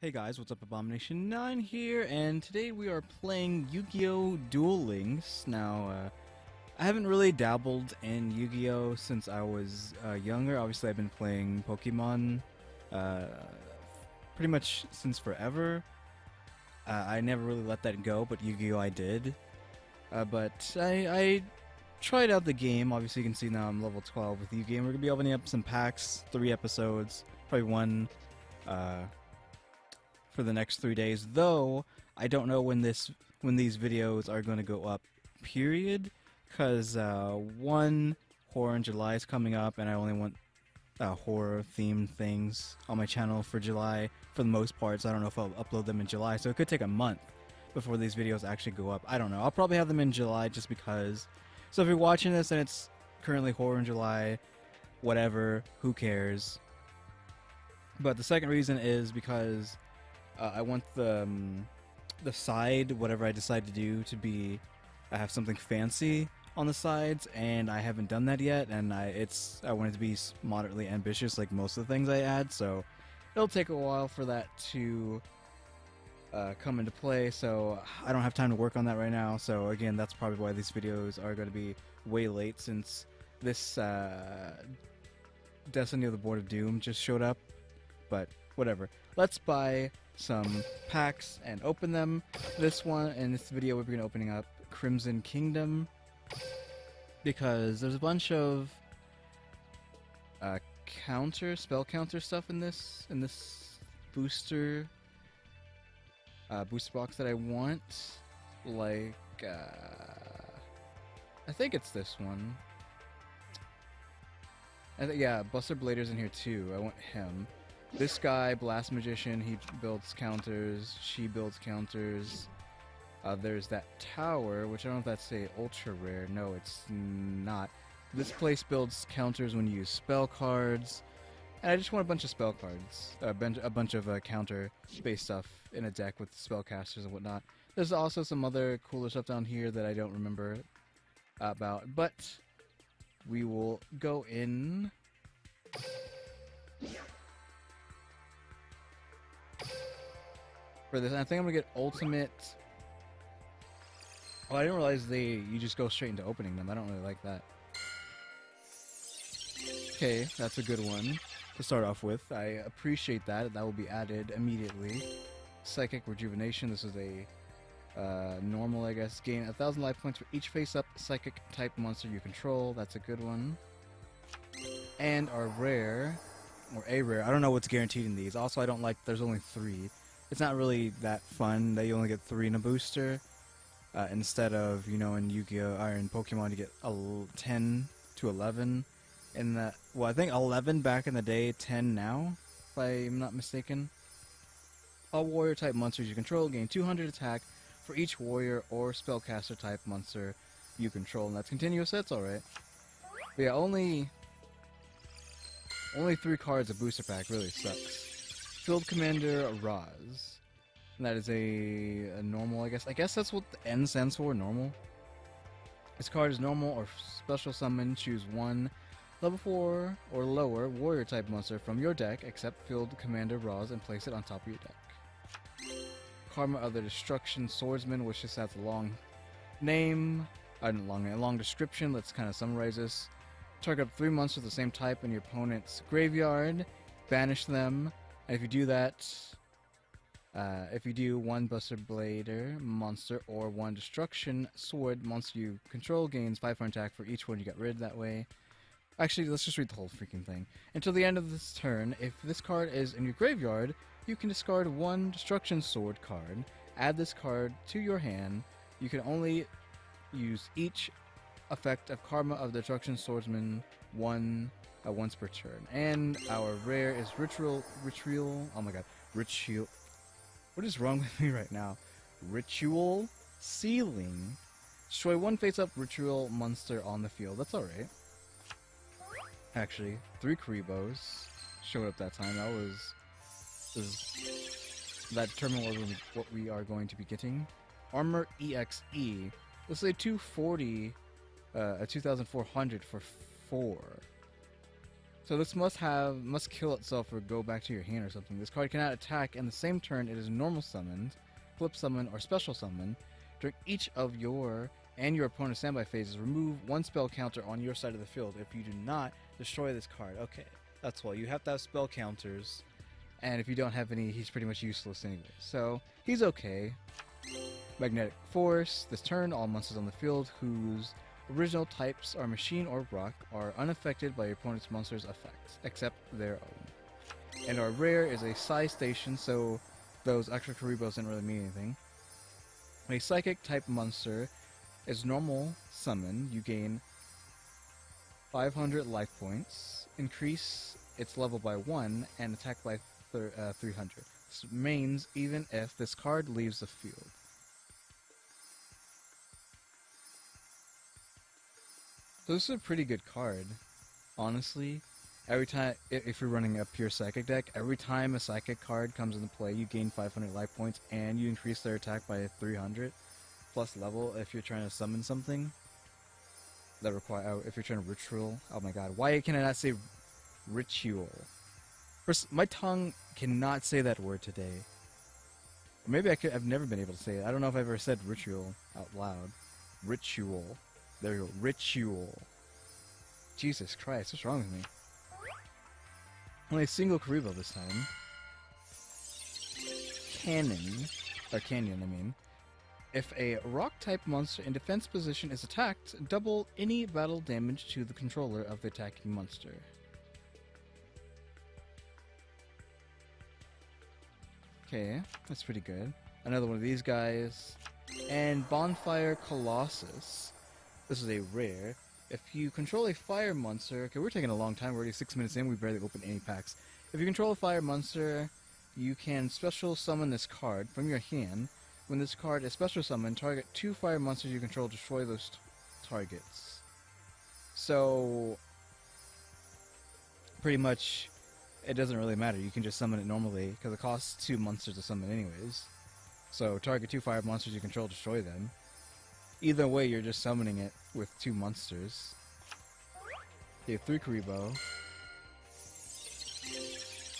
Hey guys, what's up? Abomination9 here, and today we are playing Yu-Gi-Oh! Duel Links. Now, I haven't really dabbled in Yu-Gi-Oh! Since I was younger. Obviously, I've been playing Pokemon uh, pretty much since forever. I never really let that go, but Yu-Gi-Oh! I did. But I tried out the game. Obviously, you can see now I'm level 12 with Yu-Gi-Oh! We're going to be opening up some packs, 3 episodes, probably one for the next 3 days, though I don't know when these videos are going to go up, period, because one, horror in July is coming up, and I only want horror themed things on my channel for July for the most part, so I don't know if I'll upload them in July, so it could take a month before these videos actually go up. I don't know. I'll probably have them in July just because. So if you're watching this and it's currently horror in July, whatever, who cares. But the second reason is because I want the side, whatever I decide to do, to be I have something fancy on the sides, and I haven't done that yet. And I want it to be moderately ambitious, like most of the things I add. So it'll take a while for that to come into play. So I don't have time to work on that right now. So again, that's probably why these videos are going to be way late, since this Destiny of the Board of Doom just showed up. But whatever. Let's buy some packs and open them. This one, in this video, we're going to be opening up Crimson Kingdom, because there's a bunch of spell counter stuff in this booster box that I want. Like, I think it's this one. Yeah, Buster Blader's in here too. I want him. This guy, Blast Magician, he builds counters, she builds counters. There's that tower, which I don't know if that's a ultra rare. No, it's not. This place builds counters when you use spell cards. And I just want a bunch of spell cards. A bunch of counter-based stuff in a deck with spellcasters and whatnot. There's also some other cooler stuff down here that I don't remember about. But we will go in. For this, I think I'm gonna get ultimate. Oh, I didn't realize you just go straight into opening them. I don't really like that. Okay, that's a good one to start off with. I appreciate that. That will be added immediately. Psychic Rejuvenation. This is a normal, I guess. Gain 1,000 life points for each face-up psychic type monster you control. That's a good one. And our rare, or a rare. I don't know what's guaranteed in these. Also, I don't like. There's only 3. It's not really that fun that you only get 3 in a booster, instead of, you know, in Yu-Gi-Oh! Or in Pokemon you get 10 to 11. In that, well, I think 11 back in the day, 10 now, if I'm not mistaken. All warrior type monsters you control gain 200 attack for each warrior or spellcaster type monster you control, and that's continuous. That's alright. But yeah, only 3 cards a booster pack really sucks. Field Commander Raz. And that is a normal, I guess. I guess that's what the N stands for, normal. This card is normal or special summon. Choose one level 4 or lower warrior type monster from your deck, except Field Commander Raz, and place it on top of your deck. Karma of the Destruction Swordsman, which just has a long name. Long description. Let's kind of summarize this. Target up 3 monsters of the same type in your opponent's graveyard. Banish them. And if you do that, if you do 1 Buster Blader monster or 1 Destruction Sword monster you control gains 500 attack for each one you got rid that way. Actually, let's just read the whole freaking thing. Until the end of this turn, if this card is in your graveyard, you can discard 1 Destruction Sword card. Add this card to your hand. You can only use each effect of Karma of the Destruction Swordsman once per turn. And our rare is Ritual. Oh my god, Ritual. What is wrong with me right now? Ritual Sealing. Destroy 1 face-up Ritual monster on the field. That's alright. Actually, 3 Karibos showed up that time. That determined what we are going to be getting. Armor EXE. Let's say 240, a 2,400 for 4. So this must kill itself or go back to your hand or something. This card cannot attack in the same turn it is normal summoned, flip summon, or special summon. During each of your and your opponent's standby phases, remove one spell counter on your side of the field. If you do not, destroy this card. Okay, that's why you have to have spell counters, and if you don't have any, he's pretty much useless anyway. So he's okay. Magnetic Force. This turn, all monsters on the field whose original types are machine or rock are unaffected by your opponent's monster's effects, except their own. And our rare is a Psi Station, so those extra Karibos didn't really mean anything. A Psychic type monster is normal summon. You gain 500 life points, increase its level by 1, and attack by 300. This remains even if this card leaves the field. So this is a pretty good card, honestly. Every time, if you're running a pure Psychic deck, every time a Psychic card comes into play, you gain 500 life points, and you increase their attack by 300 plus level if you're trying to summon something that require. If you're trying to ritual, oh my god, why can I not say ritual? First, my tongue cannot say that word today. Or maybe I've never been able to say it. I don't know if I've ever said ritual out loud. Ritual. There you go. Ritual. Jesus Christ, what's wrong with me? Only a single Karibo this time. Canyon, I mean. If a rock-type monster in defense position is attacked, double any battle damage to the controller of the attacking monster. Okay, that's pretty good. Another one of these guys. And Bonfire Colossus. This is a rare. If you control a fire monster... Okay, we're taking a long time. We're already 6 minutes in. We barely opened any packs. If you control a fire monster, you can special summon this card from your hand. When this card is special summoned, target 2 fire monsters you control, destroy those targets. So, pretty much, it doesn't really matter. You can just summon it normally, because it costs 2 monsters to summon anyways. So, target 2 fire monsters you control, destroy them. Either way, you're just summoning it with 2 monsters. You have 3 Karibo.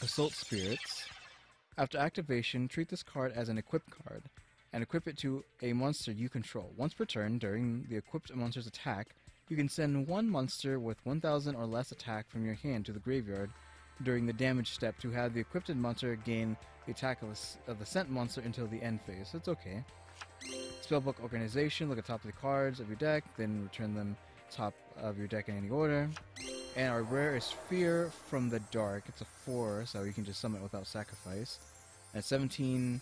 Assault Spirits. After activation, treat this card as an equipped card, and equip it to a monster you control. Once per turn, during the equipped monster's attack, you can send one monster with 1000 or less attack from your hand to the graveyard during the damage step to have the equipped monster gain the attack of the sent monster until the end phase. That's okay. Spellbook Organization, look at top of the cards of your deck, then return them top of your deck in any order. And our rare is Fear from the Dark. It's a 4, so you can just summon it without sacrifice. At 17-15,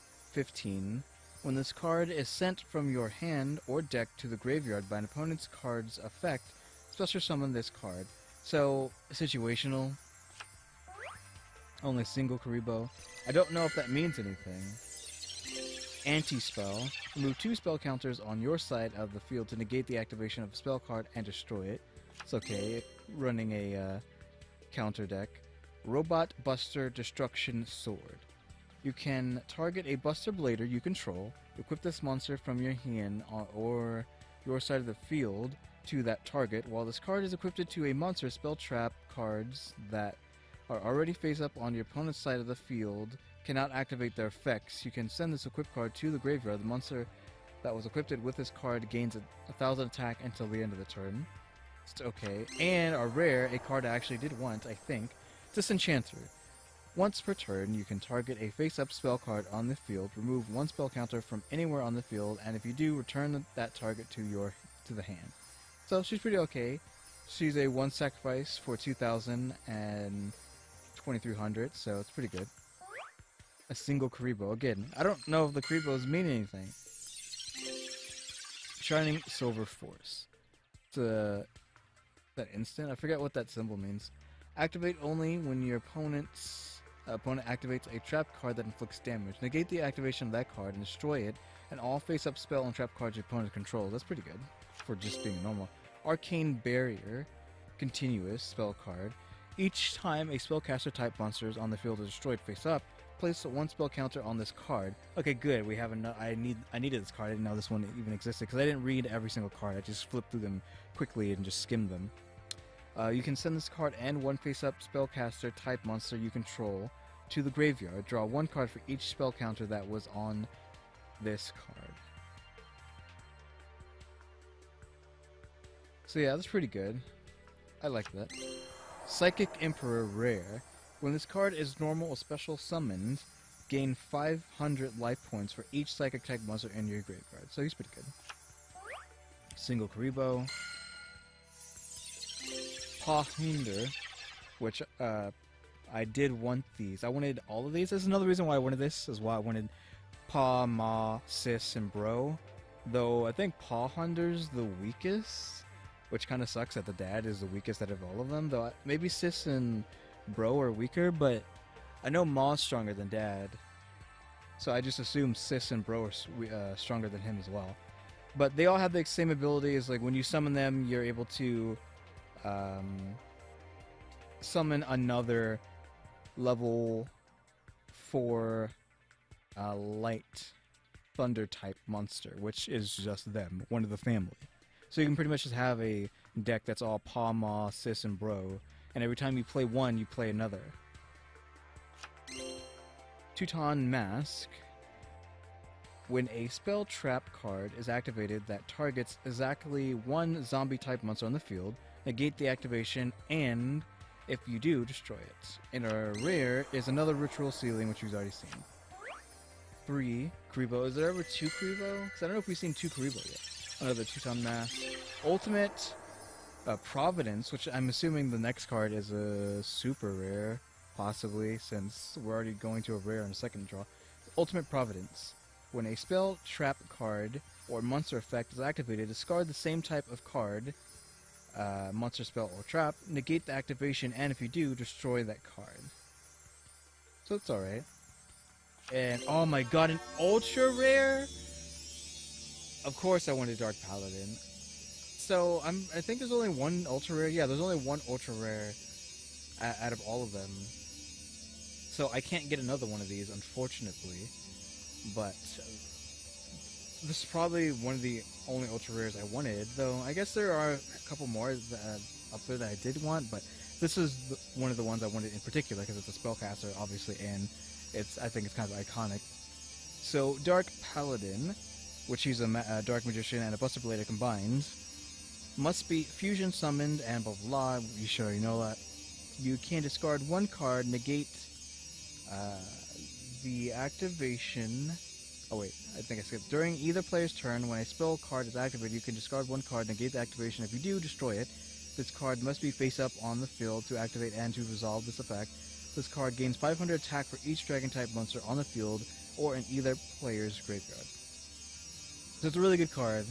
when this card is sent from your hand or deck to the graveyard by an opponent's card's effect, special summon this card. So, situational. Only single Karibo. I don't know if that means anything. Anti-spell. Remove 2 spell counters on your side of the field to negate the activation of a spell card and destroy it. It's okay, running a counter deck. Robot Buster Destruction Sword. You can target a Buster Blader you control, equip this monster from your hand or your side of the field to that target. While this card is equipped to a monster, spell trap cards that are already face up on your opponent's side of the field cannot activate their effects. You can send this equipped card to the graveyard. The monster that was equipped with this card gains 1000 attack until the end of the turn. It's okay. And a rare, a card I actually did want, I think, Disenchanter. Once per turn, you can target a face-up spell card on the field, remove 1 spell counter from anywhere on the field, and if you do, return that target to the hand. So she's pretty okay. She's a 1 sacrifice for 2000 and 2300, so it's pretty good. A single Karibo. Again, I don't know if the Karibos mean anything. Shining Silver Force. It's that instant? I forget what that symbol means. Activate only when your opponent activates a trap card that inflicts damage. Negate the activation of that card and destroy it, and all face-up spell and trap cards your opponent controls. That's pretty good for just being normal. Arcane Barrier. Continuous spell card. Each time a spellcaster type monster is on the field is destroyed face-up, place 1 spell counter on this card. Okay, good. We have enough. I needed this card. I didn't know this one even existed because I didn't read every single card. I just flipped through them quickly and just skimmed them. You can send this card and one face-up spellcaster type monster you control to the graveyard. Draw one card for each spell counter that was on this card. So yeah, that's pretty good. I like that. Psychic Emperor rare. When this card is normal or special summoned, gain 500 life points for each psychic type monster in your graveyard. So he's pretty good. Single Karibo. Pahinder, which I did want these. I wanted all of these. There's another reason why I wanted this, is why I wanted Pa, Ma, Sis, and Bro. Though I think Pahunder's the weakest, which kind of sucks that the dad is the weakest out of all of them. Though maybe Sis and Bro are weaker, but I know Ma's stronger than Dad, so I just assume Sis and Bro are stronger than him as well. But they all have the same abilities. Like when you summon them, you're able to summon another level 4 light thunder type monster, which is just them, one of the family. So you can pretty much just have a deck that's all Pa, Ma, Sis, and Bro, and every time you play one, you play another. Teuton Mask. When a spell trap card is activated that targets exactly one zombie type monster on the field, negate the activation, and if you do, destroy it. And our rare is another Ritual Sealing, which we've already seen. 3 Karibo. Is there ever 2 Karibo? Because I don't know if we've seen 2 Karibo yet. Another Teuton Mask. Ultimate Providence, which I'm assuming the next card is a super rare, possibly, since we're already going to a rare on the second draw. Ultimate Providence. When a spell, trap card, or monster effect is activated, discard the same type of card, monster spell or trap, negate the activation, and if you do, destroy that card. So it's alright. And oh my god, an ultra rare? Of course I wanted Dark Paladin. So I think there's only one ultra rare. Yeah, there's only one ultra rare out of all of them. So I can't get another one of these, unfortunately. But this is probably one of the only ultra rares I wanted. Though I guess there are a couple more that, up there that I did want, but this is one of the ones I wanted in particular because it's a spellcaster, obviously, and I think it's kind of iconic. So Dark Paladin, which he's a Dark Magician and a Buster Blader combined, must be fusion summoned and blah blah blah. You sure you know that? You can discard one card, negate the activation. Oh wait, I think I skipped. During either player's turn, when a spell card is activated, you can discard one card, negate the activation. If you do, destroy it. This card must be face up on the field to activate and to resolve this effect. This card gains 500 attack for each dragon-type monster on the field or in either player's graveyard. So it's a really good card.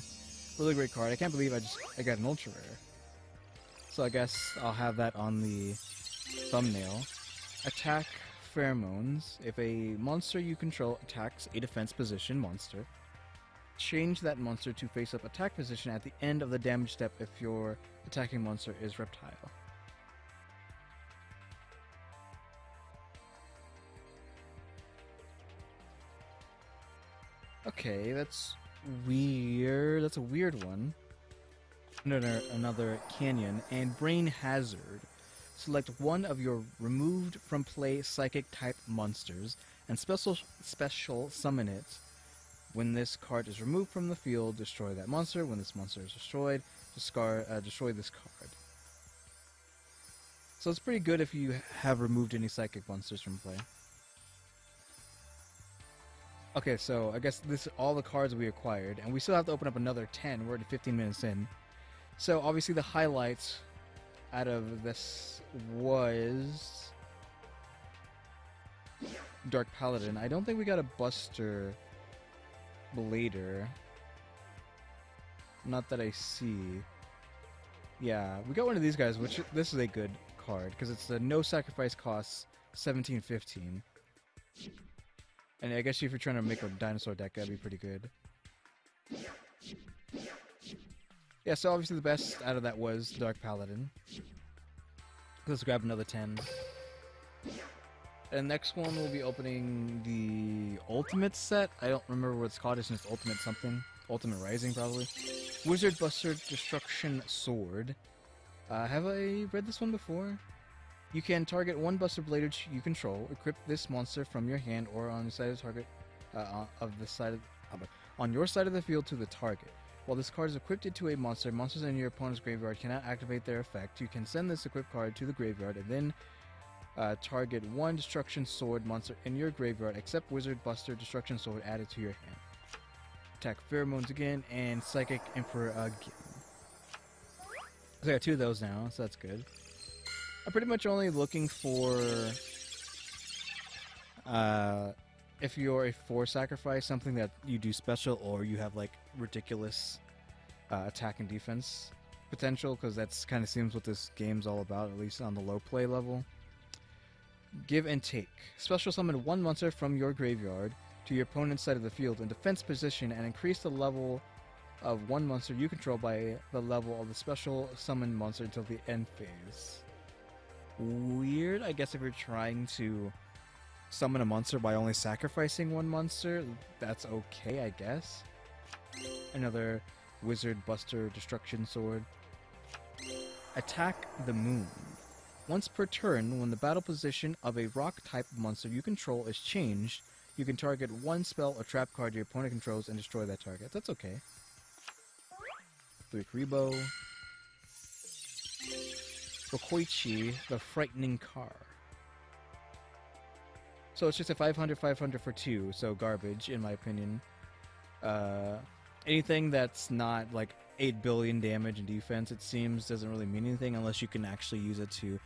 Really great card. I can't believe I got an ultra rare. So I guess I'll have that on the thumbnail. Attack Pheromones. If a monster you control attacks a defense position monster, change that monster to face-up attack position at the end of the damage step if your attacking monster is reptile. Okay, that's weird. That's a weird one. Another Canyon. And Brain Hazard. Select one of your removed from play psychic type monsters and special summon it. When this card is removed from the field, destroy that monster. When this monster is destroyed, destroy this card. So it's pretty good if you have removed any psychic monsters from play. Okay, so I guess this is all the cards we acquired, and we still have to open up another 10. We're already 15 minutes in. So obviously the highlights out of this was Dark Paladin. I don't think we got a Buster Blader. Not that I see. Yeah, we got one of these guys, which this is a good card, because it's a no sacrifice costs 17-15. And I guess if you're trying to make a dinosaur deck, that'd be pretty good. Yeah, so obviously the best out of that was Dark Paladin. Let's grab another 10. And next one we'll be opening the Ultimate set. I don't remember what it's called, it's just Ultimate something. Ultimate Rising, probably. Wizard Buster Destruction Sword. Have I read this one before? You can target one Buster Blader you control, equip this monster from your hand or on the side of the target, on your side of the field to the target. While this card is equipped to a monster, monsters in your opponent's graveyard cannot activate their effect. You can send this equipped card to the graveyard and then target one Destruction Sword monster in your graveyard, except Wizard Buster Destruction Sword added to your hand. Attack Pheromones again, and Psychic Emperor again. So I got 2 of those now, so that's good. I'm pretty much only looking for, if you're a 4 sacrifice, something that you do special or you have like ridiculous attack and defense potential, because that's kind of seems what this game's all about, at least on the low play level. Give and take. Special summon one monster from your graveyard to your opponent's side of the field in defense position and increase the level of one monster you control by the level of the special summon monster until the end phase. Weird, I guess if you're trying to summon a monster by only sacrificing one monster, that's okay, I guess. Another Wizard Buster Destruction Sword. Attack the Moon. Once per turn, when the battle position of a rock-type monster you control is changed, you can target one spell or trap card your opponent controls and destroy that target. That's okay. 3 Kuribo. Bokoichi, the Frightening Car. So it's just a 500/500 for 2, so garbage, in my opinion. Anything that's not like 8 billion damage and defense, it seems, doesn't really mean anything unless you can actually use it to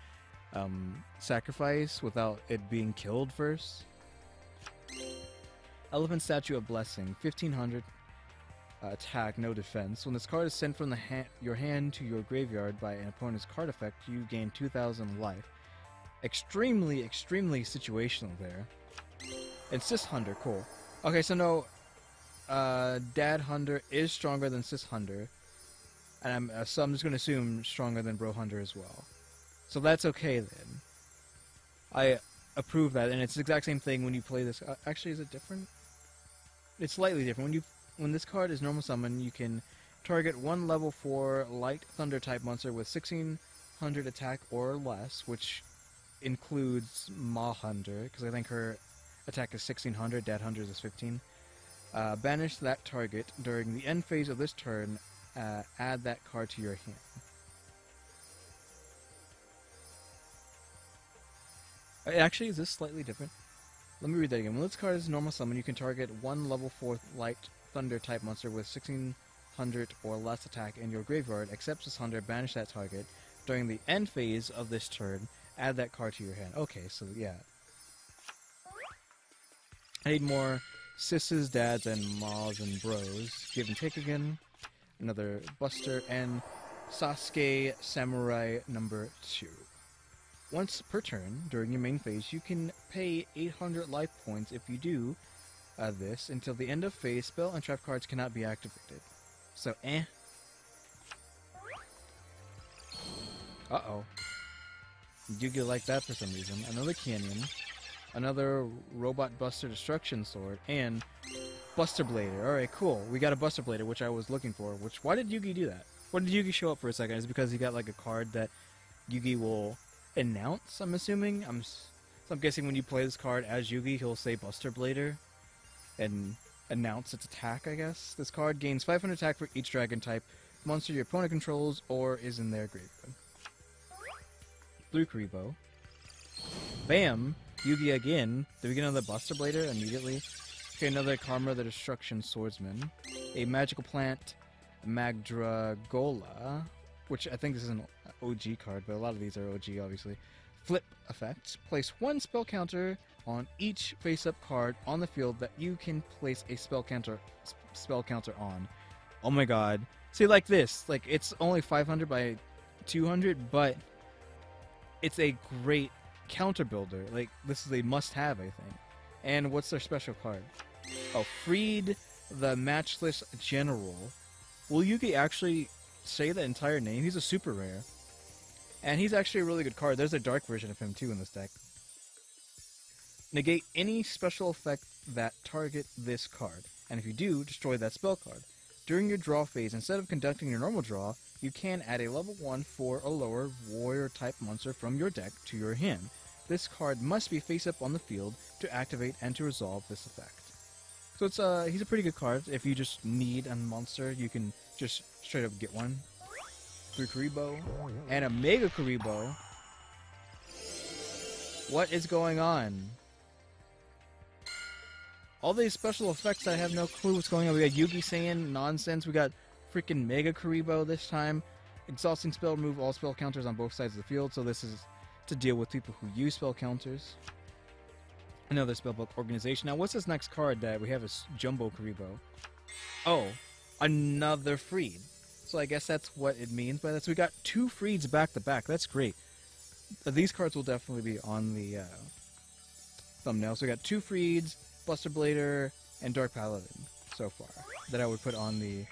sacrifice without it being killed first. Elephant Statue of Blessing, 1500 attack, no defense. When this card is sent from your hand to your graveyard by an opponent's card effect, you gain 2000 life. Extremely, extremely situational there. And Sis Hunter, cool. Okay, so no, Dad Hunter is stronger than Sis Hunter, and so I'm just going to assume stronger than Bro Hunter as well. So that's okay then. I approve that, and it's the exact same thing when you play this. Actually, is it different? It's slightly different. When this card is normal summon, you can target one level 4 light thunder type monster with 1600 attack or less, which includes Ma Hunter, because I think her attack is 1600, Dad Hunter's is 15. Banish that target during the end phase of this turn. Add that card to your hand. Actually, is this slightly different? Let me read that again. When this card is normal summon, you can target one level 4 light thunder type monster with 1600 or less attack in your graveyard. Except this hunter, banish that target. During the end phase of this turn, add that card to your hand. Okay, so yeah. I need more sisses, dads, and ma's and bros. Give and take again. Another Buster, and Sasuke Samurai number 2. Once per turn, during your main phase, you can pay 800 life points. If you do this, until the end of phase, spell and trap cards cannot be activated. So, Uh-oh. You get like that for some reason. Another Canyon, another Robot Buster Destruction Sword, and Buster Blader. Alright, cool. We got a Buster Blader, which I was looking for. Why did Yugi do that? Why did Yugi show up for a second? Is it because he got like a card that Yugi will announce, I'm assuming? So I'm guessing when you play this card as Yugi, he'll say Buster Blader and announce its attack, I guess. This card gains 500 attack for each dragon type monster your opponent controls or is in their graveyard. Blue Kuribo. Bam! Yugi again. Do we get another Buster Blader immediately? Okay, another Karma the Destruction Swordsman. A magical plant, Magdragola, which I think this is an OG card, but a lot of these are OG, obviously. Flip effect. Place one spell counter on each face-up card on the field that you can place a spell counter on. Oh my god. See, like this. Like, it's only 500 by 200, but it's a great counter builder. Like, this is a must-have, I think. And what's their special card? Oh, Freed the Matchless General. Will Yugi actually say the entire name? He's a super rare. And he's actually a really good card. There's a dark version of him, too, in this deck. Negate any special effect that target this card. And if you do, destroy that spell card. During your draw phase, instead of conducting your normal draw, you can add a level 1 4 or lower warrior-type monster from your deck to your hand. This card must be face up on the field to activate and to resolve this effect. So it's he's a pretty good card. If you just need a monster, you can just straight up get one. 3 Karibo and a Mega Karibo. What is going on? All these special effects, I have no clue what's going on. We got Yugi saying nonsense. We got freaking Mega Karibo this time. Exhausting spell, remove all spell counters on both sides of the field. So this is to deal with people who use spell counters. Another spellbook organization. Now, what's this next card that we have? Is Jumbo Karibo. Oh, another Freed. So I guess that's what it means by that. So we got 2 Freeds back to back. That's great. These cards will definitely be on the thumbnail. So we got 2 Freeds, Buster Blader, and Dark Paladin so far that I would put on the...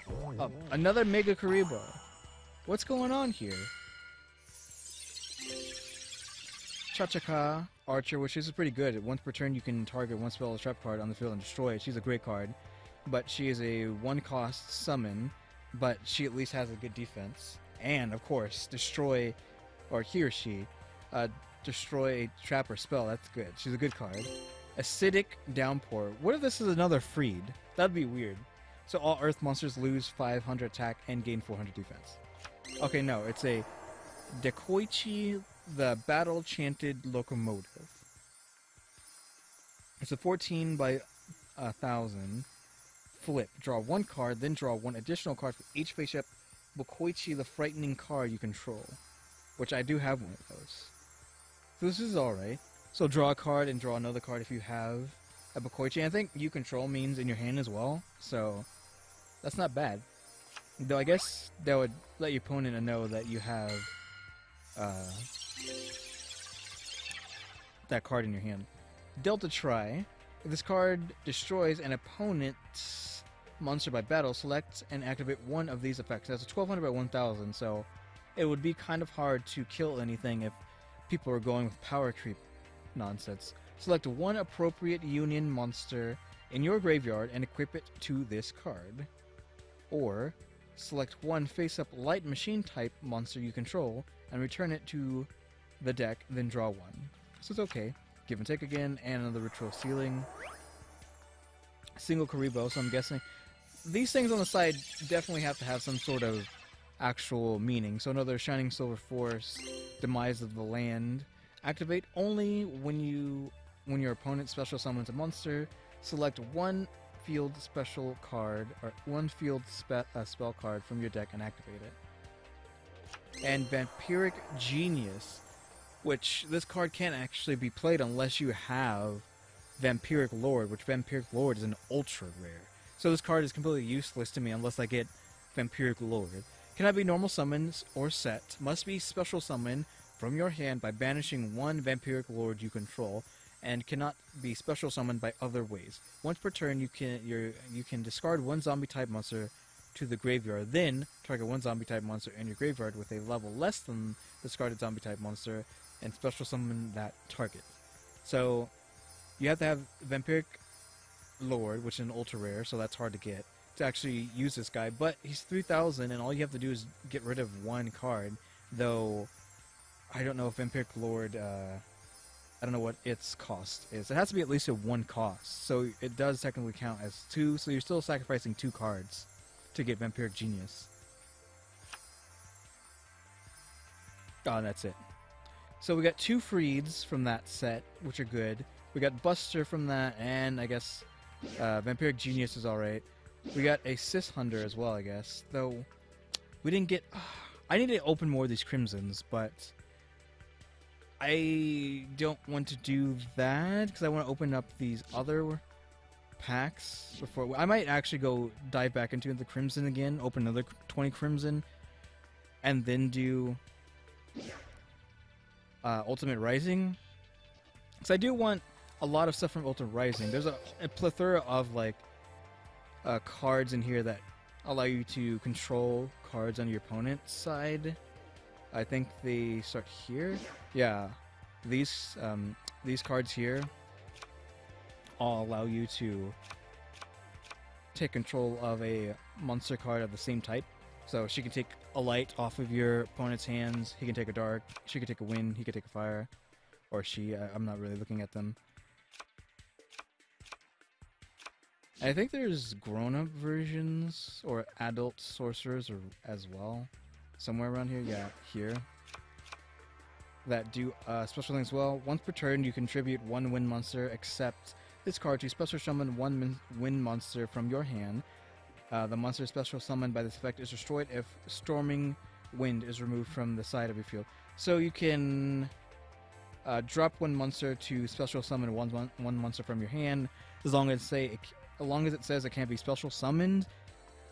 another Mega Karibo. What's going on here? Chachaka Archer, which is pretty good. Once per turn, you can target one spell or trap card on the field and destroy it. She's a great card, but she is a 1-cost summon, but she at least has a good defense. And, of course, destroy, or he or she, destroy a trap or spell. That's good. She's a good card. Acidic Downpour. What if this is another Freed? That'd be weird. So all Earth monsters lose 500 attack and gain 400 defense. Okay, no, it's a Dekoichi the Battle Chanted Locomotive. It's a 14 by 1,000 flip. Draw 1 card, then draw 1 additional card for each face-up Bokoichi the Frightening card you control. Which I do have one of those. So this is alright. So draw a card and draw another card if you have a Bokoichi. I think you control means in your hand as well, so that's not bad. Though I guess that would let your opponent know that you have that card in your hand. Delta Try. If this card destroys an opponent's monster by battle, select and activate one of these effects. That's a 1200 by 1000, so it would be kind of hard to kill anything if people are going with power creep nonsense. Select one appropriate union monster in your graveyard and equip it to this card. Or select one face-up light machine type monster you control and return it to the deck, then draw 1. So it's okay. Give and take again, and another ritual ceiling. Single Karibo, so I'm guessing these things on the side definitely have to have some sort of actual meaning. So another Shining Silver Force, Demise of the Land. Activate only when your opponent special summons a monster. Select one field special card, or one field spell card from your deck and activate it. And Vampiric Genius, which this card can't actually be played unless you have Vampiric Lord, which Vampiric Lord is an ultra rare. So this card is completely useless to me unless I get Vampiric Lord. Cannot be normal summons or set. Must be special summon from your hand by banishing one Vampiric Lord you control, and cannot be special summoned by other ways. Once per turn, you can discard one zombie type monster to the graveyard, then target one zombie type monster in your graveyard with a level less than discarded zombie type monster and special summon that target. So you have to have Vampiric Lord, which is an ultra rare, so that's hard to get, to actually use this guy, but he's 3000 and all you have to do is get rid of one card, though I don't know if Vampiric Lord, I don't know what its cost is. It has to be at least a 1 cost, so it does technically count as 2, so you're still sacrificing 2 cards to get Vampiric Genius. Oh, that's it. So we got 2 Freeds from that set, which are good. We got Buster from that, and I guess Vampiric Genius is alright. We got a Sis Hunter as well, I guess. Though, we didn't get... I need to open more of these Crimsons, but I don't want to do that, because I want to open up these other packs before... I might actually go dive back into the Crimson again, open another 20 Crimson, and then do Ultimate Rising. Because I do want a lot of stuff from Ultimate Rising. There's a plethora of, like, cards in here that allow you to control cards on your opponent's side. I think they start here. Yeah, these cards here all allow you to take control of a monster card of the same type. So she can take a light off of your opponent's hands. He can take a dark. She can take a wind. He can take a fire. Or she. I'm not really looking at them. I think there's grown-up versions or adult sorcerers as well. Somewhere around here. Yeah, here. That do special things well. Once per turn, you contribute 1 wind monster, except this card to special summon 1 wind monster from your hand. The monster special summoned by this effect is destroyed if Storming Wind is removed from the side of your field. So you can drop 1 monster to special summon one monster from your hand, as long as it says it can't be special summoned.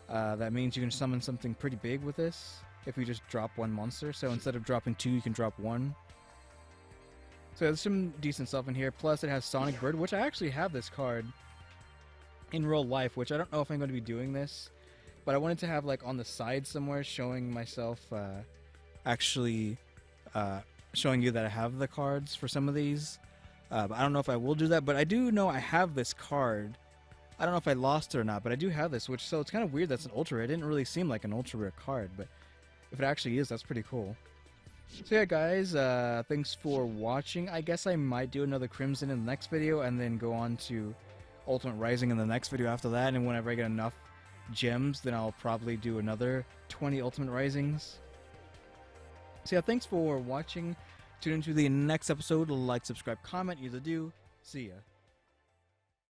That means you can summon something pretty big with this if you just drop 1 monster. So instead of dropping 2, you can drop 1. So there's some decent stuff in here. Plus it has Sonic Bird, which I actually have this card in real life, which I don't know if I'm going to be doing this, but I wanted to have like on the side somewhere showing myself, actually showing you that I have the cards for some of these. But I don't know if I will do that, but I do know I have this card. I don't know if I lost it or not, but I do have this, so it's kind of weird that's an ultra rare. It didn't really seem like an ultra rare card, but if it actually is, that's pretty cool. So yeah, guys, thanks for watching. I guess I might do another Crimson in the next video, and then go on to Ultimate Rising in the next video after that, and whenever I get enough gems, then I'll probably do another 20 Ultimate Risings. So yeah, thanks for watching. Tune into the next episode. Like, subscribe, comment, you do. See ya.